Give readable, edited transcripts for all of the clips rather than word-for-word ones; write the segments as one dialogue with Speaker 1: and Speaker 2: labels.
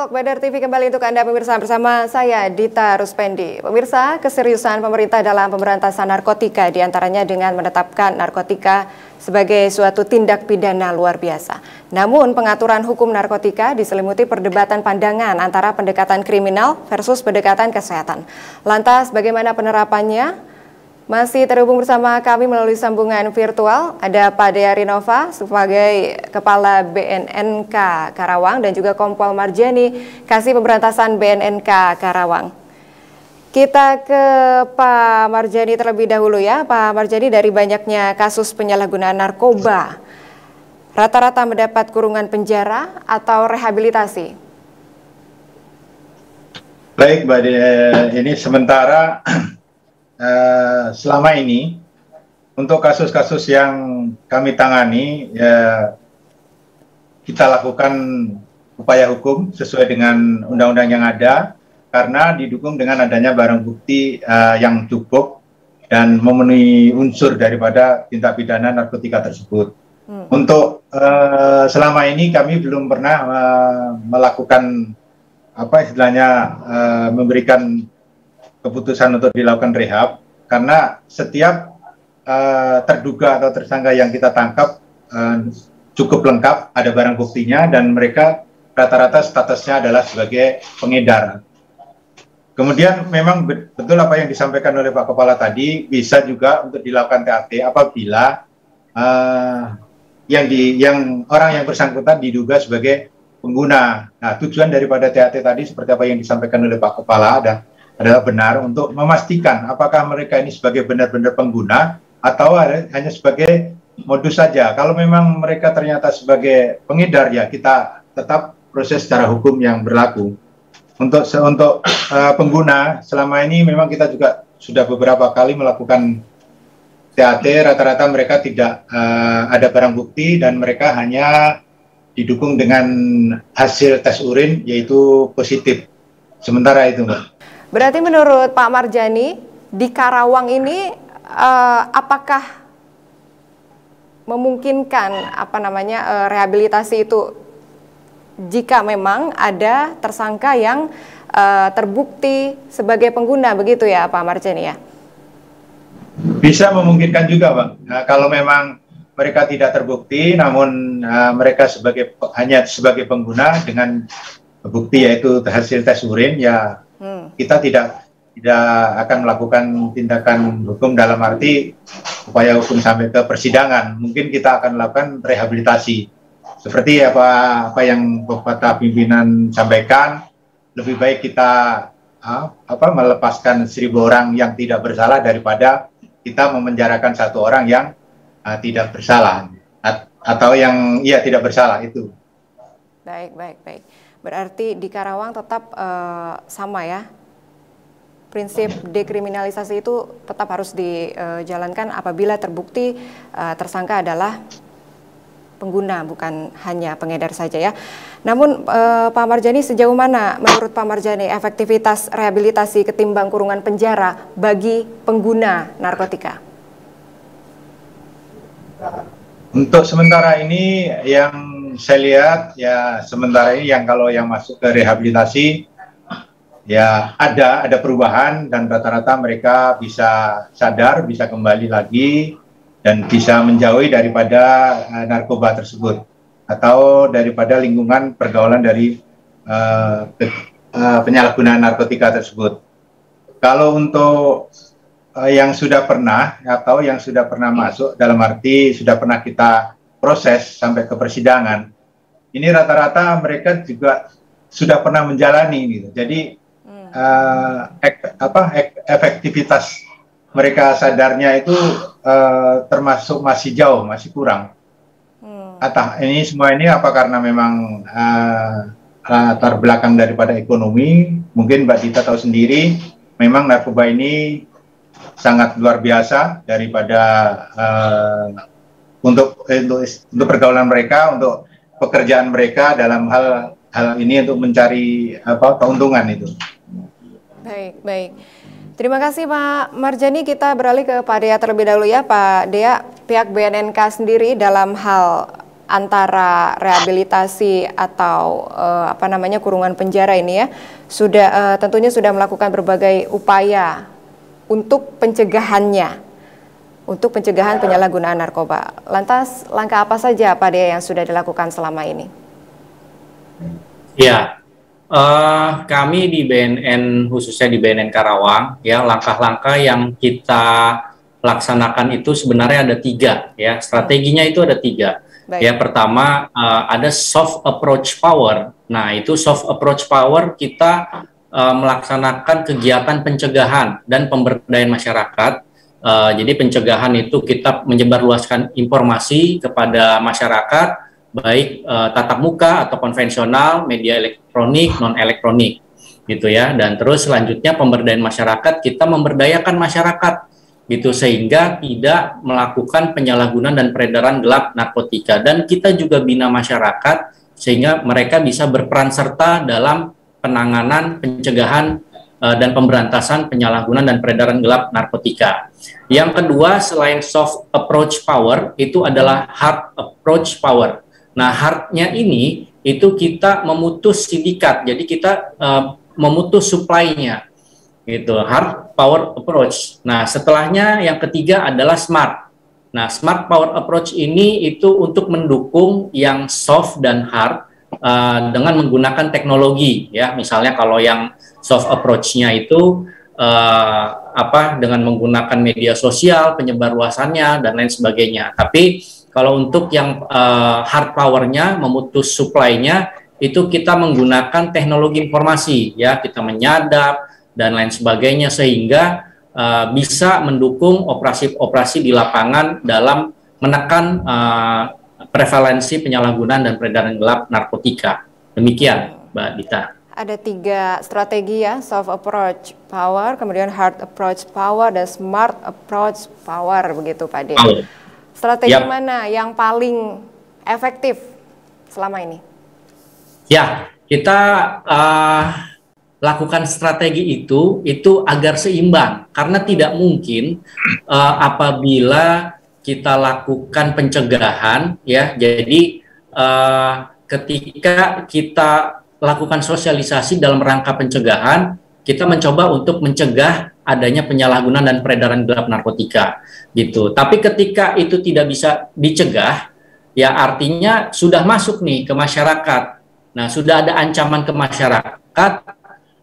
Speaker 1: Talk Badar TV kembali untuk Anda pemirsa, bersama saya Dita Ruspendi. Pemirsa, keseriusan pemerintah dalam pemberantasan narkotika diantaranya dengan menetapkan narkotika sebagai suatu tindak pidana luar biasa. Namun pengaturan hukum narkotika diselimuti perdebatan pandangan antara pendekatan kriminal versus pendekatan kesehatan. Lantas bagaimana penerapannya? Masih terhubung bersama kami melalui sambungan virtual, ada Pak Dea Rinova sebagai Kepala BNNK Karawang dan juga Kompol Marjani, Kasih Pemberantasan BNNK Karawang. Kita ke Pak Marjani terlebih dahulu ya. Pak Marjani, dari banyaknya kasus penyalahgunaan narkoba, rata-rata mendapat kurungan penjara atau rehabilitasi?
Speaker 2: Baik, Mbak Dea, ini sementara selama ini untuk kasus-kasus yang kami tangani, ya, kita lakukan upaya hukum sesuai dengan undang-undang yang ada karena didukung dengan adanya barang bukti yang cukup dan memenuhi unsur daripada tindak pidana narkotika tersebut. Untuk selama ini kami belum pernah melakukan apa istilahnya memberikan keputusan untuk dilakukan rehab, karena setiap terduga atau tersangka yang kita tangkap cukup lengkap, ada barang buktinya, dan mereka rata-rata statusnya adalah sebagai pengedar. Kemudian memang betul apa yang disampaikan oleh Pak Kepala tadi, bisa juga untuk dilakukan TAT apabila yang orang yang bersangkutan diduga sebagai pengguna. Nah, tujuan daripada TAT tadi seperti apa yang disampaikan oleh Pak Kepala adalah benar untuk memastikan apakah mereka ini sebagai benar-benar pengguna atau hanya sebagai modus saja. Kalau memang mereka ternyata sebagai pengedar, ya kita tetap proses secara hukum yang berlaku. Untuk pengguna, selama ini memang kita juga sudah beberapa kali melakukan TAT, rata-rata mereka tidak ada barang bukti dan mereka hanya didukung dengan hasil tes urin yaitu positif. Sementara itu, Mbak.
Speaker 1: Berarti menurut Pak Marjani, di Karawang ini apakah memungkinkan rehabilitasi itu jika memang ada tersangka yang terbukti sebagai pengguna, begitu ya Pak Marjani ya?
Speaker 2: Bisa memungkinkan juga, Bang. Nah, kalau memang mereka tidak terbukti, namun mereka hanya sebagai pengguna dengan bukti yaitu hasil tes urin, ya kita tidak akan melakukan tindakan hukum dalam arti upaya hukum sampai ke persidangan. Mungkin kita akan melakukan rehabilitasi. Seperti apa yang Bapak pimpinan sampaikan, lebih baik kita melepaskan 1.000 orang yang tidak bersalah daripada kita memenjarakan 1 orang yang tidak bersalah atau yang tidak bersalah itu.
Speaker 1: Baik. Berarti di Karawang tetap sama ya, prinsip dekriminalisasi itu tetap harus dijalankan apabila terbukti tersangka adalah pengguna, bukan hanya pengedar saja ya. Namun Pak Marjani, sejauh mana menurut Pak Marjani efektivitas rehabilitasi ketimbang kurungan penjara bagi pengguna narkotika?
Speaker 2: Untuk sementara ini yang saya lihat, ya sementara ini kalau yang masuk ke rehabilitasi, ya ada perubahan dan rata-rata mereka bisa sadar, bisa kembali lagi dan bisa menjauhi daripada narkoba tersebut atau daripada lingkungan pergaulan dari penyalahgunaan narkotika tersebut. Kalau untuk yang sudah pernah atau yang sudah pernah masuk, dalam arti sudah pernah kita proses sampai ke persidangan, ini rata-rata mereka juga sudah pernah menjalani gitu. Jadi efektivitas mereka sadarnya itu termasuk masih jauh, masih kurang. Ini semua ini apa karena memang latar belakang daripada ekonomi? Mungkin Mbak Dita tahu sendiri, memang narkoba ini sangat luar biasa daripada untuk pergaulan mereka, untuk pekerjaan mereka dalam hal ini untuk mencari keuntungan itu.
Speaker 1: Baik. Terima kasih Pak Marjani. Kita beralih ke Pak Dea terlebih dahulu ya. Pak Dea, pihak BNNK sendiri dalam hal antara rehabilitasi atau apa namanya kurungan penjara ini ya, sudah tentunya sudah melakukan berbagai upaya untuk pencegahannya, untuk pencegahan penyalahgunaan narkoba. Lantas langkah apa saja Pak Dea yang sudah dilakukan selama ini?
Speaker 3: Ya, kami di BNN, khususnya di BNN Karawang, ya langkah-langkah yang kita laksanakan itu sebenarnya ada 3, ya strateginya itu ada 3. Baik. Ya pertama ada soft approach power. Nah itu soft approach power kita melaksanakan kegiatan pencegahan dan pemberdayaan masyarakat. Jadi pencegahan itu kita menyebarluaskan informasi kepada masyarakat, baik tatap muka atau konvensional, media elektronik, non elektronik, gitu ya. Dan terus selanjutnya pemberdayaan masyarakat, kita memberdayakan masyarakat, gitu sehingga tidak melakukan penyalahgunaan dan peredaran gelap narkotika. Dan kita juga bina masyarakat sehingga mereka bisa berperan serta dalam penanganan, pencegahan dan pemberantasan penyalahgunaan dan peredaran gelap narkotika. Yang kedua, selain soft approach power, itu adalah hard approach power. Nah, hardnya ini itu kita memutus sindikat, jadi kita memutus supply-nya, gitu. Hard power approach. Nah, setelahnya yang ketiga adalah smart. Nah, smart power approach ini itu untuk mendukung yang soft dan hard dengan menggunakan teknologi, ya. Misalnya kalau yang soft approach-nya itu dengan menggunakan media sosial, penyebarluasannya dan lain sebagainya. Tapi kalau untuk yang hard power-nya, memutus supply-nya, itu kita menggunakan teknologi informasi, ya, kita menyadap dan lain sebagainya sehingga bisa mendukung operasi-operasi di lapangan dalam menekan prevalensi penyalahgunaan dan peredaran gelap narkotika. Demikian, Mbak Dita.
Speaker 1: Ada 3 strategi ya, soft approach power, kemudian hard approach power, dan smart approach power, begitu Pak De. Strategi mana yang paling efektif selama ini? Ya,
Speaker 3: kita lakukan strategi itu agar seimbang, karena tidak mungkin apabila kita lakukan pencegahan, ya. Jadi ketika kita lakukan sosialisasi dalam rangka pencegahan, kita mencoba untuk mencegah adanya penyalahgunaan dan peredaran gelap narkotika, gitu. Tapi ketika itu tidak bisa dicegah, ya artinya sudah masuk nih ke masyarakat. Nah, sudah ada ancaman ke masyarakat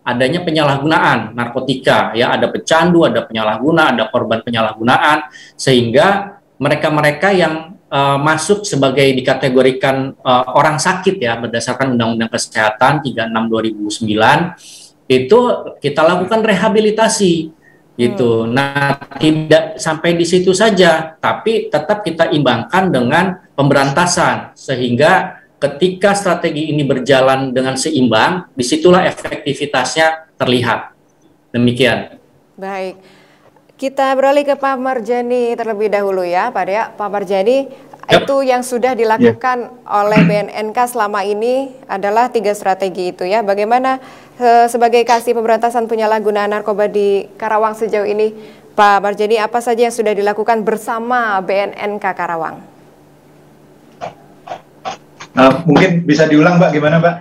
Speaker 3: adanya penyalahgunaan narkotika, ya, ada pecandu, ada penyalahguna, ada korban penyalahgunaan, sehingga mereka-mereka yang masuk sebagai dikategorikan orang sakit, ya, berdasarkan Undang-Undang Kesehatan 36/2009, itu kita lakukan rehabilitasi, gitu. Nah, tidak sampai di situ saja, tapi tetap kita imbangkan dengan pemberantasan, sehingga ketika strategi ini berjalan dengan seimbang, disitulah efektivitasnya terlihat. Demikian.
Speaker 1: Baik. Kita beralih ke Pak Marjani terlebih dahulu ya, Pak Dea. Pak Marjani, itu yang sudah dilakukan oleh BNNK selama ini adalah 3 strategi itu ya. Bagaimana sebagai Kasih Pemberantasan Penyalahgunaan Narkoba di Karawang sejauh ini, Pak Marjani, apa saja yang sudah dilakukan bersama BNNK Karawang?
Speaker 2: Mungkin bisa diulang, Mbak, gimana, Mbak?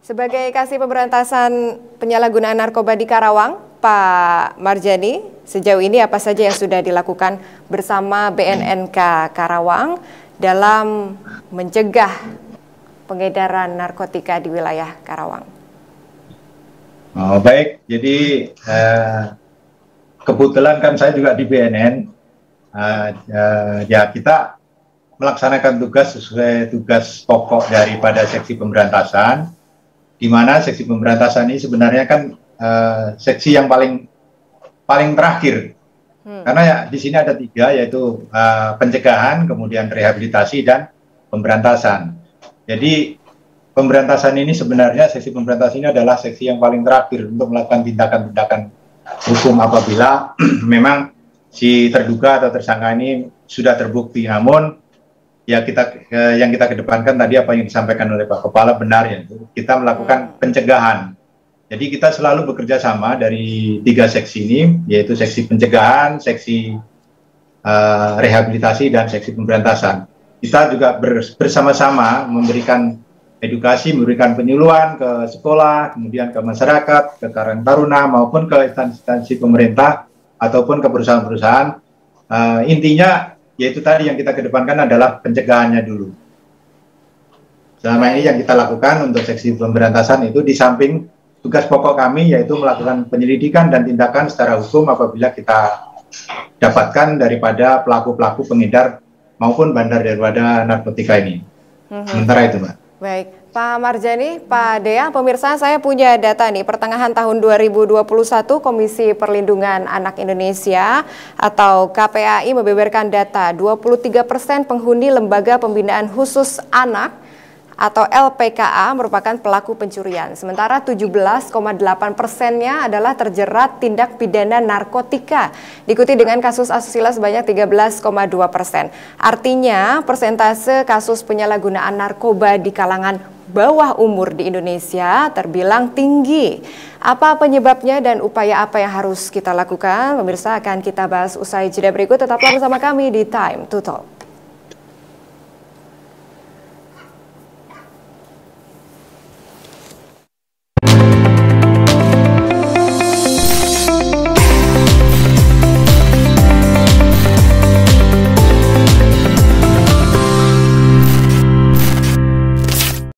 Speaker 1: Sebagai Kasih Pemberantasan Penyalahgunaan Narkoba di Karawang, Pak Marjani, sejauh ini apa saja yang sudah dilakukan bersama BNNK Karawang dalam mencegah pengedaran narkotika di wilayah Karawang?
Speaker 2: Oh, baik, jadi kebetulan kan saya juga di BNN, ya kita melaksanakan tugas sesuai tugas pokok daripada seksi pemberantasan, di mana seksi pemberantasan ini sebenarnya kan seksi yang paling terakhir, karena ya di sini ada 3, yaitu pencegahan, kemudian rehabilitasi dan pemberantasan. Jadi pemberantasan ini sebenarnya seksi pemberantasan ini adalah seksi yang paling terakhir untuk melakukan tindakan-tindakan hukum apabila memang si terduga atau tersangka ini sudah terbukti. Namun ya yang kita kedepankan tadi apa yang disampaikan oleh Pak Kepala benar, ya, kita melakukan pencegahan. Jadi kita selalu bekerja sama dari 3 seksi ini, yaitu seksi pencegahan, seksi rehabilitasi, dan seksi pemberantasan. kita juga bersama-sama memberikan edukasi, memberikan penyuluhan ke sekolah, kemudian ke masyarakat, ke Karang Taruna, maupun ke instansi pemerintah, ataupun ke perusahaan-perusahaan. Intinya, yaitu tadi yang kita kedepankan adalah pencegahannya dulu. Selama ini yang kita lakukan untuk seksi pemberantasan itu di samping tugas pokok kami, yaitu melakukan penyelidikan dan tindakan secara hukum apabila kita dapatkan daripada pelaku-pelaku pengedar maupun bandar daripada narkotika ini. Sementara itu, Mbak.
Speaker 1: Baik, Pak Marjani, Pak Dea, pemirsa, saya punya data nih, pertengahan tahun 2021 Komisi Perlindungan Anak Indonesia atau KPAI membeberkan data 23% penghuni Lembaga Pembinaan Khusus Anak atau LPKA merupakan pelaku pencurian. Sementara 17,8%-nya adalah terjerat tindak pidana narkotika, diikuti dengan kasus asusila sebanyak 13,2%. Artinya persentase kasus penyalahgunaan narkoba di kalangan bawah umur di Indonesia terbilang tinggi. Apa penyebabnya dan upaya apa yang harus kita lakukan? Pemirsa, akan kita bahas usai jeda berikut. Tetaplah bersama kami di Time to Talk.